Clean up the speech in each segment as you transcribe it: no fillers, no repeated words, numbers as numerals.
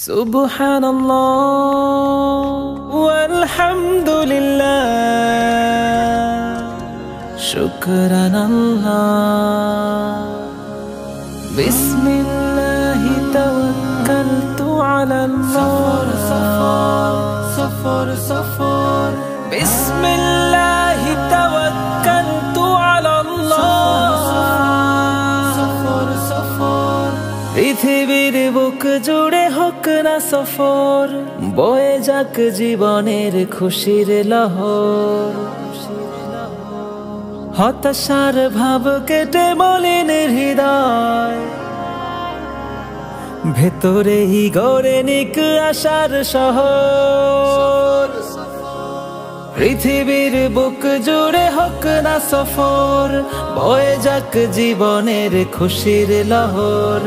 সুবহানাল্লাহ ওয়ালহামদুলিল্লাহ শুকরানাল্লাহ বিসমিল্লাহি তাওয়াক্কালতু আলাল্লাহ সফর বিসমিল্লাহি তাওয়াক্কালতু আলাল্লাহ সফর পৃথিবীর বুক জুড়ে হোক না সফর, বয়ে যাক জীবনের খুশির লহর। হতাশার ভাব কেটে মলিন হৃদয়, ভেতরেই গড়ে নিক আশার শহর। পৃথিবীর বুক জুড়ে হোক না সফর, বয়ে যাক জীবনের খুশির লহর।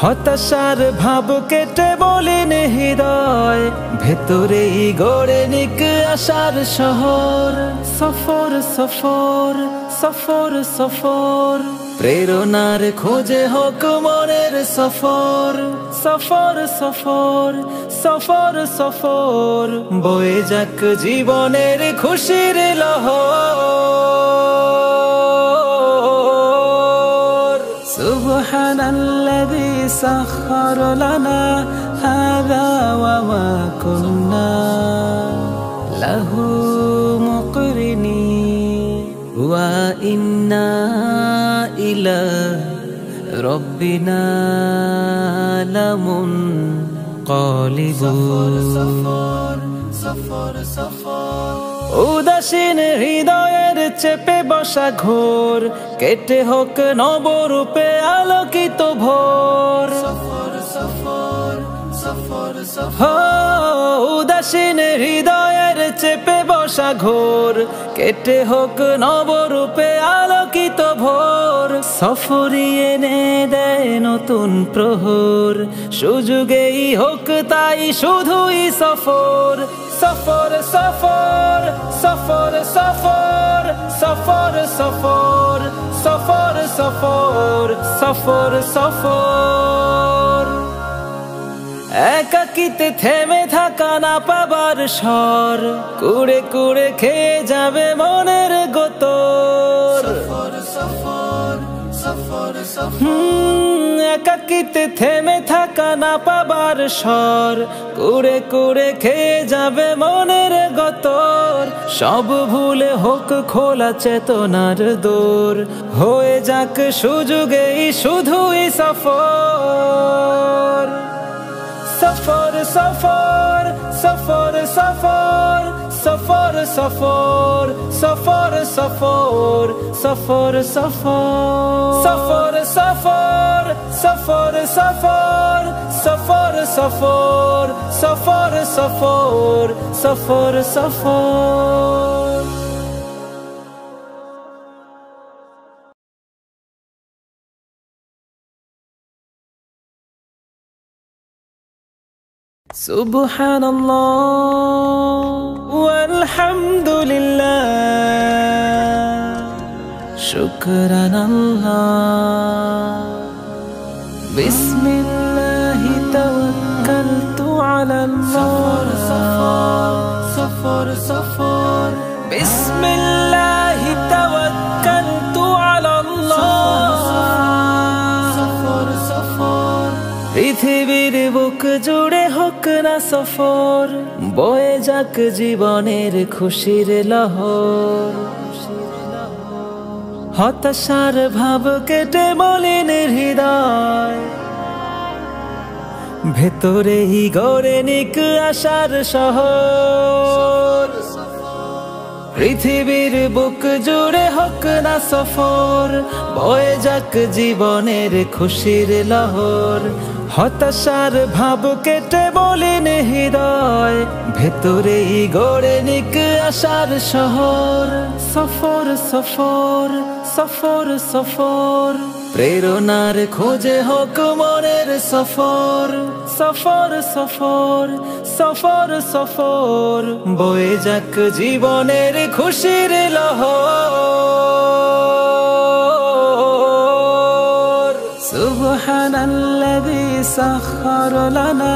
হতাশার ভাব কেটে মলিন হৃদয়, ভেতরেই গড়ে নিক আশার শহর। সফর সফর সফর সফর, প্রেরণার খোঁজে হোক মনের সফর। সফর সফর সফর সফর, বয়ে যাক জীবনের খুশির লহর। সুবহানাল্লাযী সাখখারা লানা হাযা ওয়া মা কুন্না লাহু মুকরিনিন ওয়া ইন্না ইলা রব্বিনা লামুনকালিবুন। উদাসীন হৃদয়ের চেপে বসা ঘোর, কেটে হোক নবরূপে আলোকিত ভোর। উদাসীন হৃদয়ের চেপে বসা ঘোর, কেটে হোক নবরূপে আলোকিত ভোর। সফরই এনে দেয় নতুন প্রহর, সুযোগেই হোক তাই শুধুই সফর। সফর সফর সফর সফর সফর সফর সফর সফর সফর সফর। একাকিতে থেমে থাকা না পাবার স্বর, কুড়ে কুড়ে খেয়ে যাবে মনের গোতর। একাকিতে থেমে থাকা না পাবার স্বর, কুড়ে কুড়ে খেয়ে যাবে মনের গতর। সব ভুলে হোক খোলা চেতনার দোর, হয়ে যাক সুযোগেই শুধুই সফর। সফর সফর সফর সফর সফর সফর সফর সফর সফর সফর সফর সফর সফর সফর সফর সফর সফর সফর সফর। সুবহানাল্লাহ ওয়ালহামদুলিল্লাহ শুকরানাল্লাহ বিসমিল্লাহি তাওয়াক্কালতু আলাল্লাহ সফর সফর বিসমিল্লাহি তাওয়াক্কালতু আলাল্লাহ সফর সফর। পৃথিবীর বুক জুড়ে হোক না সফর, বয়ে যাক জীবনের খুশির লহর। হতাশার ভাব কেটে মলিন হৃদয়, ভেতরেই গড়ে নিক আশার শহর। পৃথিবীর বুক জুড়ে হোক না সফর, বয়ে যাক জীবনের খুশির লহর। হতাশার ভাব কেটে মলিন হৃদয়, ভেতরেই গড়ে নিক আশার শহর। সফর সফর সফর সফর, প্রেরণার খোঁজে হোক মনের সফর। সফর সফর সফর সফর, বয়ে যাক জীবনের খুশির লহর। সুবহানাল্লাযী সাখখারা লানা